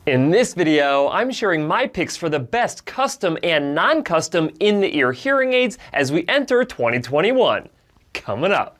In this video, I'm sharing my picks for the best custom and non-custom in-the-ear hearing aids as we enter 2021. Coming up.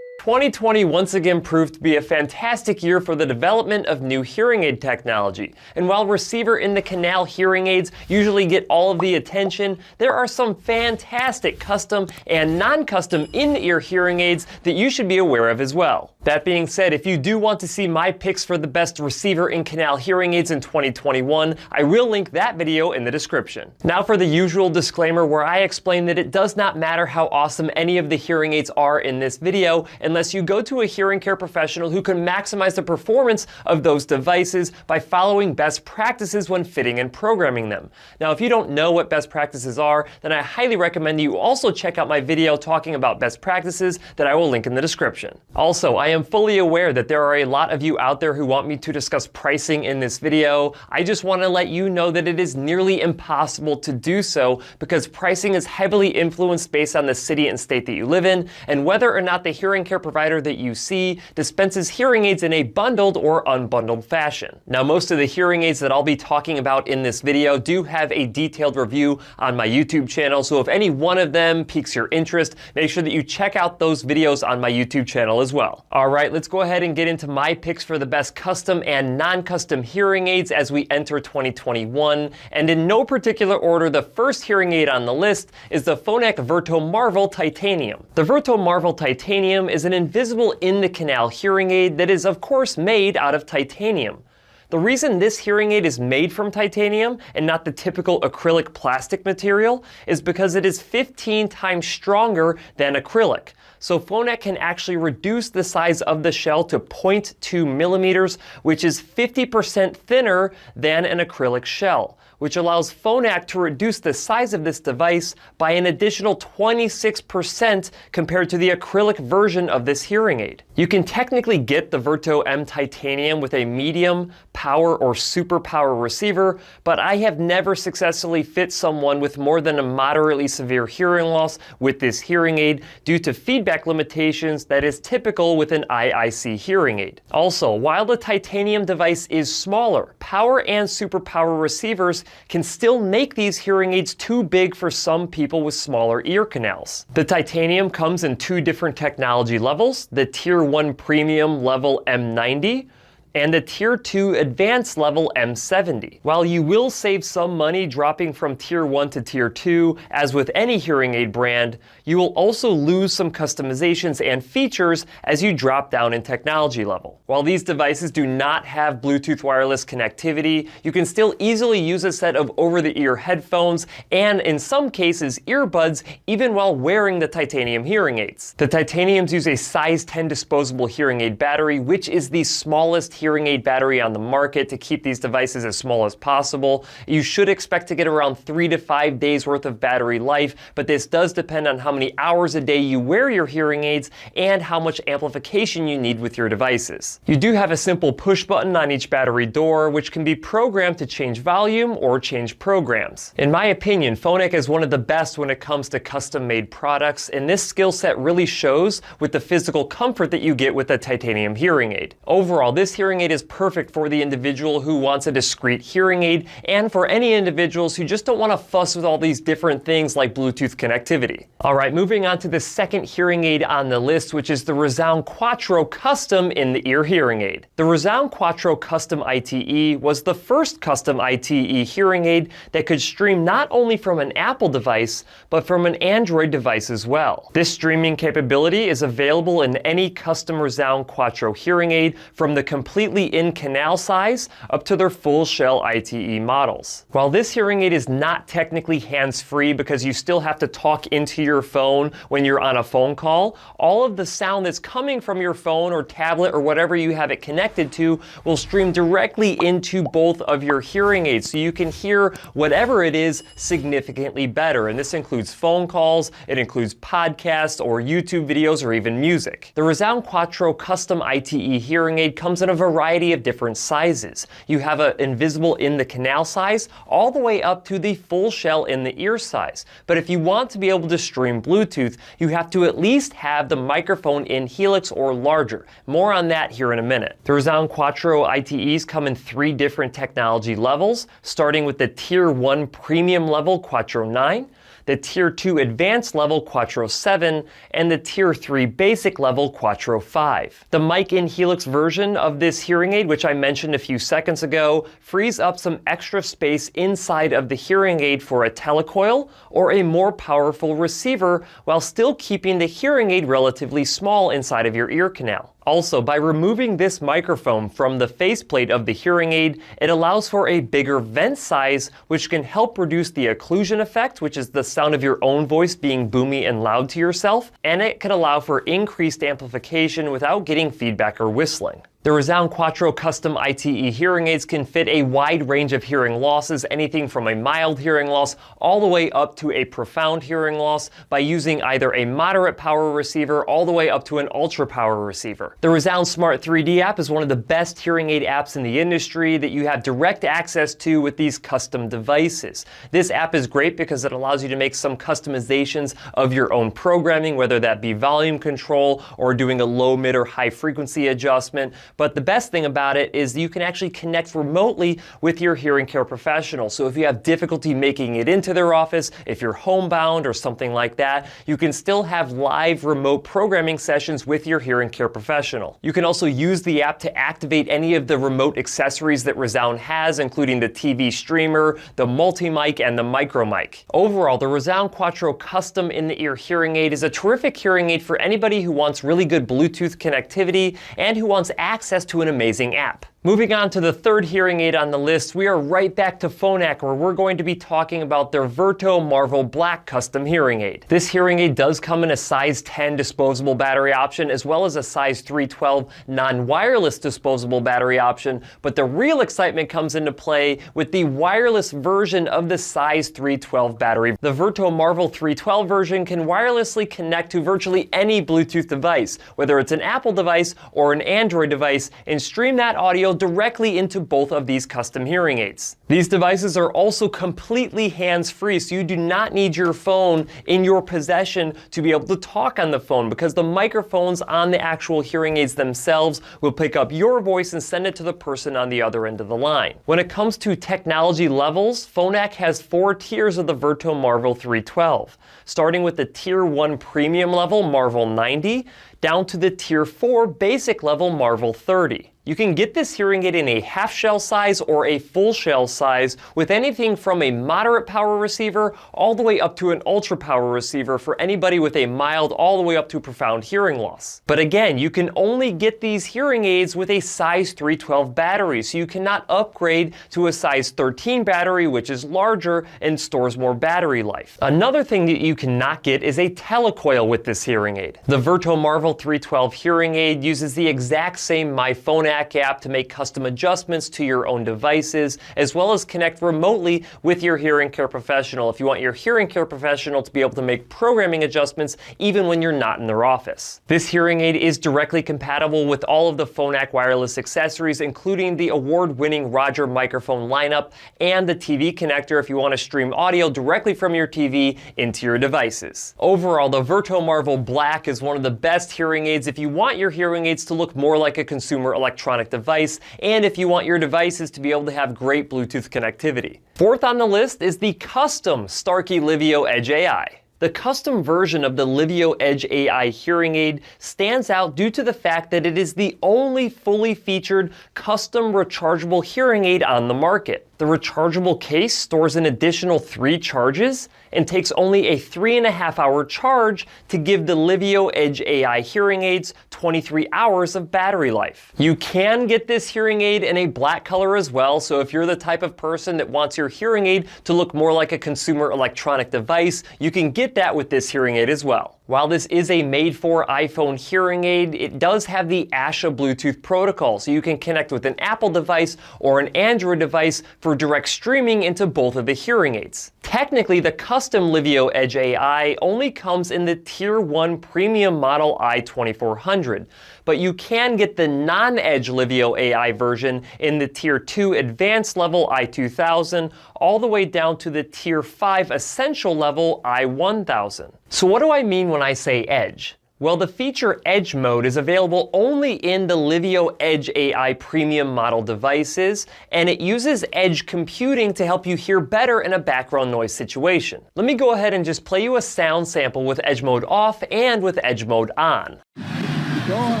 2020 once again proved to be a fantastic year for the development of new hearing aid technology. And while receiver in the canal hearing aids usually get all of the attention, there are some fantastic custom and non-custom in-ear hearing aids that you should be aware of as well. That being said, if you do want to see my picks for the best receiver in canal hearing aids in 2021, I will link that video in the description. Now for the usual disclaimer where I explain that it does not matter how awesome any of the hearing aids are in this video, unless you go to a hearing care professional who can maximize the performance of those devices by following best practices when fitting and programming them. Now, if you don't know what best practices are, then I highly recommend you also check out my video talking about best practices that I will link in the description. Also, I am fully aware that there are a lot of you out there who want me to discuss pricing in this video. I just want to let you know that it is nearly impossible to do so because pricing is heavily influenced based on the city and state that you live in, and whether or not the hearing care provider that you see dispenses hearing aids in a bundled or unbundled fashion. Now, most of the hearing aids that I'll be talking about in this video do have a detailed review on my YouTube channel, so if any one of them piques your interest, make sure that you check out those videos on my YouTube channel as well. Alright, let's go ahead and get into my picks for the best custom and non-custom hearing aids as we enter 2021, and in no particular order, the first hearing aid on the list is the Phonak Virto Marvel Titanium. The Virto Marvel Titanium is an invisible in-the-canal hearing aid that is of course made out of titanium. The reason this hearing aid is made from titanium and not the typical acrylic plastic material is because it is 15 times stronger than acrylic. So Phonak can actually reduce the size of the shell to 0.2 millimeters, which is 50% thinner than an acrylic shell, which allows Phonak to reduce the size of this device by an additional 26% compared to the acrylic version of this hearing aid. You can technically get the Virto M Titanium with a medium power or super power receiver, but I have never successfully fit someone with more than a moderately severe hearing loss with this hearing aid due to feedback limitations that is typical with an IIC hearing aid. Also, while the titanium device is smaller, power and super power receivers can still make these hearing aids too big for some people with smaller ear canals. The titanium comes in two different technology levels, the Tier 1 Premium level M90, and the Tier 2 Advanced level M70. While you will save some money dropping from Tier 1 to Tier 2, as with any hearing aid brand, you will also lose some customizations and features as you drop down in technology level. While these devices do not have Bluetooth wireless connectivity, you can still easily use a set of over-the-ear headphones and, in some cases, earbuds even while wearing the titanium hearing aids. The titaniums use a size 10 disposable hearing aid battery, which is the smallest hearing aid battery on the market to keep these devices as small as possible. You should expect to get around 3 to 5 days worth of battery life, but this does depend on how many hours a day you wear your hearing aids and how much amplification you need with your devices. You do have a simple push button on each battery door, which can be programmed to change volume or change programs. In my opinion, Phonak is one of the best when it comes to custom-made products, and this skill set really shows with the physical comfort that you get with a titanium hearing aid. Overall, this hearing aid is perfect for the individual who wants a discrete hearing aid and for any individuals who just don't want to fuss with all these different things like Bluetooth connectivity. Alright, moving on to the second hearing aid on the list, which is the ReSound Quattro Custom in-the-ear hearing aid. The ReSound Quattro Custom ITE was the first custom ITE hearing aid that could stream not only from an Apple device, but from an Android device as well. This streaming capability is available in any custom ReSound Quattro hearing aid, from the completely in canal size up to their full shell ITE models. While this hearing aid is not technically hands-free because you still have to talk into your phone when you're on a phone call, all of the sound that's coming from your phone or tablet or whatever you have it connected to will stream directly into both of your hearing aids, so you can hear whatever it is significantly better. And this includes phone calls, it includes podcasts or YouTube videos or even music. The ReSound Quattro Custom ITE hearing aid comes in a variety variety of different sizes. You have an invisible in the canal size all the way up to the full shell in the ear size. But if you want to be able to stream Bluetooth, you have to at least have the microphone in helix or larger. More on that here in a minute. The ReSound Quattro ITEs come in 3 different technology levels, starting with the Tier 1 premium level Quattro 9, the Tier 2 advanced level Quattro 7, and the Tier 3 basic level Quattro 5. The mic in helix version of this hearing aid, which I mentioned a few seconds ago, frees up some extra space inside of the hearing aid for a telecoil or a more powerful receiver, while still keeping the hearing aid relatively small inside of your ear canal. Also, by removing this microphone from the faceplate of the hearing aid, it allows for a bigger vent size, which can help reduce the occlusion effect, which is the sound of your own voice being boomy and loud to yourself, and it can allow for increased amplification without getting feedback or whistling. The ReSound Quattro Custom ITE hearing aids can fit a wide range of hearing losses, anything from a mild hearing loss all the way up to a profound hearing loss, by using either a moderate power receiver all the way up to an ultra power receiver. The ReSound Smart 3D app is one of the best hearing aid apps in the industry that you have direct access to with these custom devices. This app is great because it allows you to make some customizations of your own programming, whether that be volume control or doing a low, mid, or high frequency adjustment. But the best thing about it is you can actually connect remotely with your hearing care professional. So if you have difficulty making it into their office, if you're homebound or something like that, you can still have live remote programming sessions with your hearing care professional. You can also use the app to activate any of the remote accessories that ReSound has, including the TV streamer, the multi-mic, and the micro mic. Overall, the ReSound Quattro Custom in-the-ear hearing aid is a terrific hearing aid for anybody who wants really good Bluetooth connectivity and who wants access to an amazing app. Moving on to the third hearing aid on the list, we are right back to Phonak, where we're going to be talking about their Virto Marvel Black custom hearing aid. This hearing aid does come in a size 10 disposable battery option, as well as a size 312 non-wireless disposable battery option, but the real excitement comes into play with the wireless version of the size 312 battery. The Virto Marvel 312 version can wirelessly connect to virtually any Bluetooth device, whether it's an Apple device or an Android device, and stream that audio directly into both of these custom hearing aids. These devices are also completely hands-free, so you do not need your phone in your possession to be able to talk on the phone, because the microphones on the actual hearing aids themselves will pick up your voice and send it to the person on the other end of the line. When it comes to technology levels, Phonak has 4 tiers of the Virto Marvel 312, starting with the Tier 1 premium level Marvel 90, down to the Tier 4 basic level Marvel 30. You can get this hearing aid in a half shell size or a full shell size, with anything from a moderate power receiver all the way up to an ultra power receiver for anybody with a mild all the way up to profound hearing loss. But again, you can only get these hearing aids with a size 312 battery, so you cannot upgrade to a size 13 battery, which is larger and stores more battery life. Another thing that you cannot get is a telecoil with this hearing aid. The Virto Marvel 312 hearing aid uses the exact same My Phonak app to make custom adjustments to your own devices, as well as connect remotely with your hearing care professional if you want your hearing care professional to be able to make programming adjustments even when you're not in their office. This hearing aid is directly compatible with all of the Phonak wireless accessories, including the award-winning Roger microphone lineup and the TV connector if you want to stream audio directly from your TV into your devices. Overall, the Virto Marvel Black is one of the best hearing aids if you want your hearing aids to look more like a consumer electronic device, and if you want your devices to be able to have great Bluetooth connectivity. Fourth on the list is the custom Starkey Livio Edge AI. The custom version of the Livio Edge AI hearing aid stands out due to the fact that it is the only fully featured custom rechargeable hearing aid on the market. The rechargeable case stores an additional 3 charges and takes only a 3.5-hour charge to give the Livio Edge AI hearing aids 23 hours of battery life. You can get this hearing aid in a black color as well, so if you're the type of person that wants your hearing aid to look more like a consumer electronic device, you can get that with this hearing aid as well. While this is a made-for iPhone hearing aid, it does have the ASHA Bluetooth protocol, so you can connect with an Apple device or an Android device for direct streaming into both of the hearing aids. Technically, the custom Livio Edge AI only comes in the Tier 1 premium model i2400, but you can get the non-Edge Livio AI version in the Tier 2 Advanced level i2000, all the way down to the Tier 5 Essential level i1000. So what do I mean when I say Edge? Well, the feature Edge Mode is available only in the Livio Edge AI premium model devices, and it uses edge computing to help you hear better in a background noise situation. Let me go ahead and just play you a sound sample with Edge Mode off and with Edge Mode on. He's going.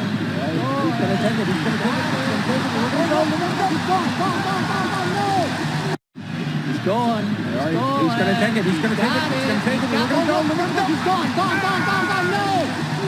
He's going to take it. He's going to take it. He's going to take it. He's going to go. He's gone. Gone.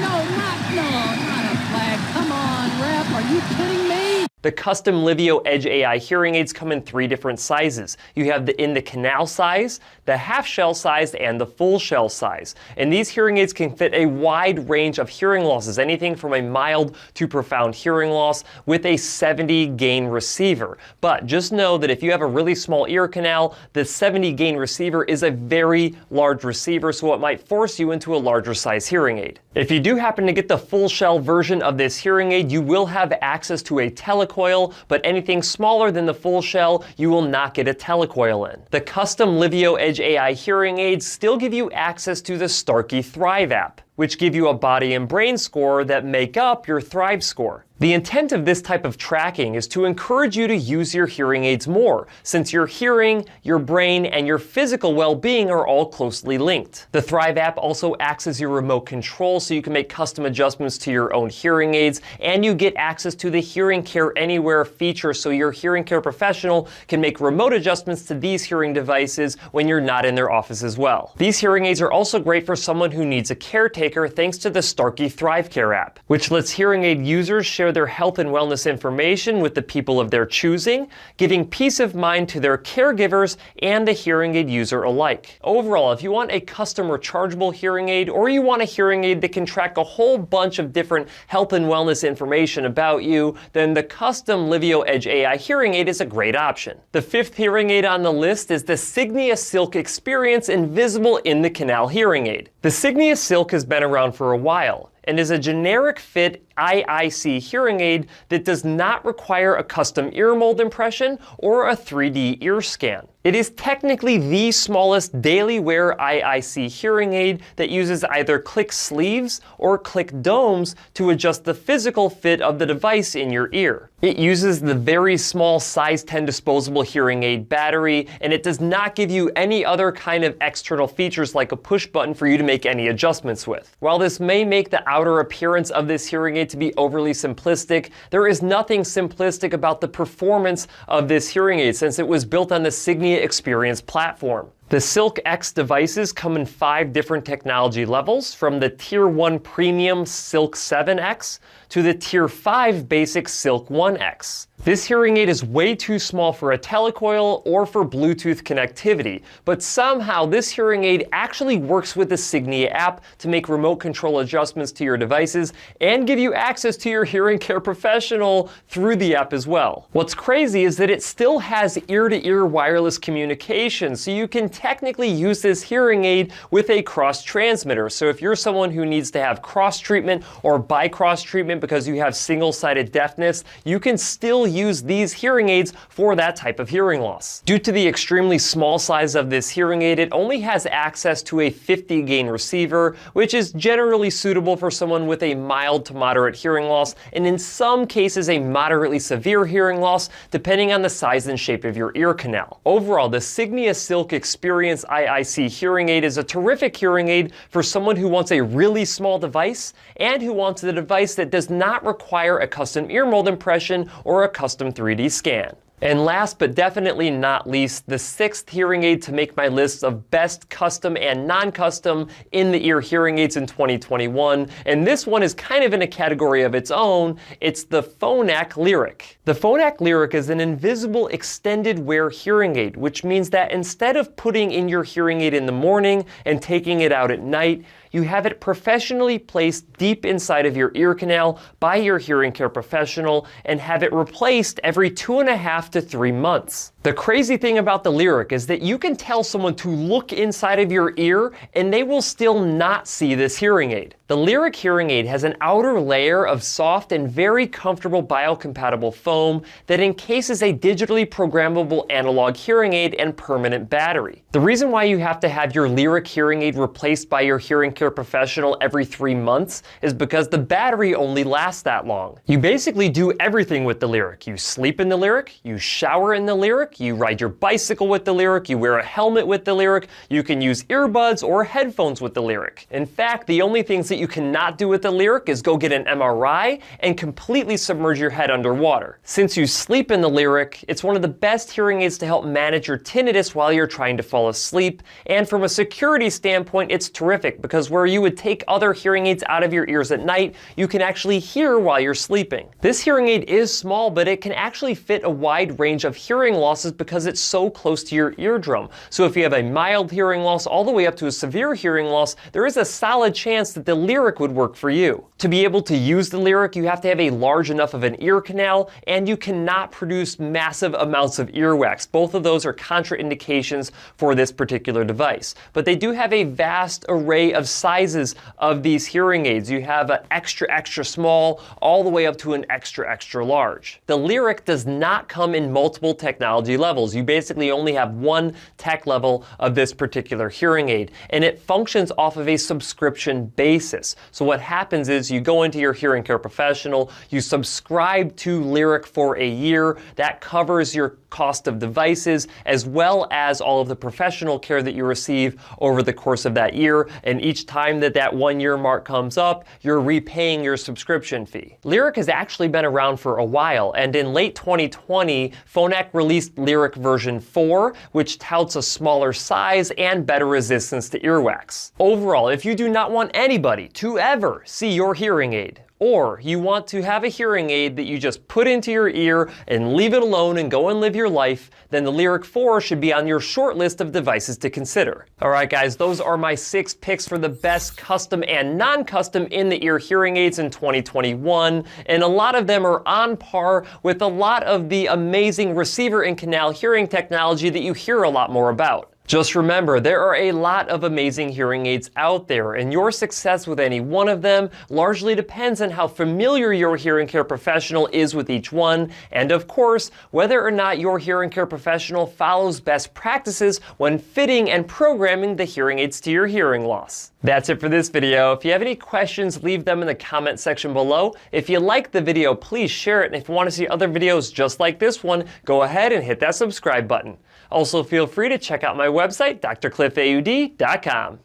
No, not a flag. Come on, ref. Are you kidding me? The custom Livio Edge AI hearing aids come in 3 different sizes. You have the in the canal size, the half shell size, and the full shell size. And these hearing aids can fit a wide range of hearing losses, anything from a mild to profound hearing loss with a 70 gain receiver. But just know that if you have a really small ear canal, the 70 gain receiver is a very large receiver, so it might force you into a larger size hearing aid. If you do happen to get the full shell version of this hearing aid, you will have access to a telecoil, but anything smaller than the full shell, you will not get a telecoil in. The custom Livio Edge AI hearing aids still give you access to the Starkey Thrive app, which give you a body and brain score that make up your Thrive score. The intent of this type of tracking is to encourage you to use your hearing aids more, since your hearing, your brain, and your physical well-being are all closely linked. The Thrive app also acts as your remote control, so you can make custom adjustments to your own hearing aids, and you get access to the Hearing Care Anywhere feature, so your hearing care professional can make remote adjustments to these hearing devices when you're not in their office as well. These hearing aids are also great for someone who needs a caretaker thanks to the Starkey Thrive Care app, which lets hearing aid users share their health and wellness information with the people of their choosing, giving peace of mind to their caregivers and the hearing aid user alike. Overall, if you want a custom rechargeable hearing aid, or you want a hearing aid that can track a whole bunch of different health and wellness information about you, then the custom Livio Edge AI hearing aid is a great option. The 5th hearing aid on the list is the Signia Silk Xperience Invisible in the Canal hearing aid. The Signia Silk has been around for a while and is a generic fit IIC hearing aid that does not require a custom ear mold impression or a 3D ear scan. It is technically the smallest daily wear IIC hearing aid that uses either click sleeves or click domes to adjust the physical fit of the device in your ear. It uses the very small size 10 disposable hearing aid battery, and it does not give you any other kind of external features like a push button for you to make any adjustments with. While this may make the outer appearance of this hearing aid to be overly simplistic, there is nothing simplistic about the performance of this hearing aid since it was built on the Signia Xperience platform. The Silk X devices come in 5 different technology levels, from the Tier 1 Premium Silk 7X to the Tier 5 Basic Silk 1X. This hearing aid is way too small for a telecoil or for Bluetooth connectivity, but somehow this hearing aid actually works with the Signia app to make remote control adjustments to your devices and give you access to your hearing care professional through the app as well. What's crazy is that it still has ear-to-ear wireless communication, so you can technically use this hearing aid with a cross transmitter. So if you're someone who needs to have cross treatment or bi-cross treatment because you have single-sided deafness, you can still use these hearing aids for that type of hearing loss. Due to the extremely small size of this hearing aid, it only has access to a 50 gain receiver, which is generally suitable for someone with a mild to moderate hearing loss, and in some cases a moderately severe hearing loss, depending on the size and shape of your ear canal. Overall, the Signia Silk Xperience IIC hearing aid is a terrific hearing aid for someone who wants a really small device and who wants a device that does not require a custom ear mold impression or a custom 3D scan. And last but definitely not least, the 6th hearing aid to make my list of best custom and non-custom in-the-ear hearing aids in 2021, and this one is kind of in a category of its own. It's the Phonak Lyric. The Phonak Lyric is an invisible extended wear hearing aid, which means that instead of putting in your hearing aid in the morning and taking it out at night, you have it professionally placed deep inside of your ear canal by your hearing care professional and have it replaced every 2.5 to 3 months. The crazy thing about the Lyric is that you can tell someone to look inside of your ear and they will still not see this hearing aid. The Lyric hearing aid has an outer layer of soft and very comfortable biocompatible foam that encases a digitally programmable analog hearing aid and permanent battery. The reason why you have to have your Lyric hearing aid replaced by your hearing care professional every 3 months is because the battery only lasts that long. You basically do everything with the Lyric. You sleep in the Lyric, you shower in the Lyric, you ride your bicycle with the Lyric, you wear a helmet with the Lyric, you can use earbuds or headphones with the Lyric. In fact, the only things that you cannot do with the Lyric is go get an MRI and completely submerge your head underwater. Since you sleep in the Lyric, it's one of the best hearing aids to help manage your tinnitus while you're trying to fall asleep, and from a security standpoint, it's terrific because where you would take other hearing aids out of your ears at night, you can actually hear while you're sleeping. This hearing aid is small, but it can actually fit a wide range of hearing losses because it's so close to your eardrum. So if you have a mild hearing loss all the way up to a severe hearing loss, there is a solid chance that the Lyric would work for you. To be able to use the Lyric, you have to have a large enough of an ear canal, and you cannot produce massive amounts of earwax. Both of those are contraindications for this particular device. But they do have a vast array of sizes of these hearing aids. You have an extra small all the way up to an extra large. The Lyric does not come in multiple technology levels. You basically only have one tech level of this particular hearing aid, and it functions off of a subscription basis. So what happens is you go into your hearing care professional, you subscribe to Lyric for a year. That covers your cost of devices as well as all of the professional care that you receive over the course of that year. And each time that that 1 year mark comes up, you're repaying your subscription fee. Lyric has actually been around for a while, and in late 2020, Phonak released Lyric version 4, which touts a smaller size and better resistance to earwax. Overall, if you do not want anybody to ever see your hearing aid, or you want to have a hearing aid that you just put into your ear and leave it alone and go and live your life, then the Lyric 4 should be on your short list of devices to consider. Alright guys, those are my 6 picks for the best custom and non-custom in-the-ear hearing aids in 2021, and a lot of them are on par with a lot of the amazing receiver and canal hearing technology that you hear a lot more about. Just remember, there are a lot of amazing hearing aids out there, and your success with any one of them largely depends on how familiar your hearing care professional is with each one, and of course, whether or not your hearing care professional follows best practices when fitting and programming the hearing aids to your hearing loss. That's it for this video. If you have any questions, leave them in the comment section below. If you liked the video, please share it, and if you want to see other videos just like this one, go ahead and hit that subscribe button. Also, feel free to check out my website, drcliffaud.com.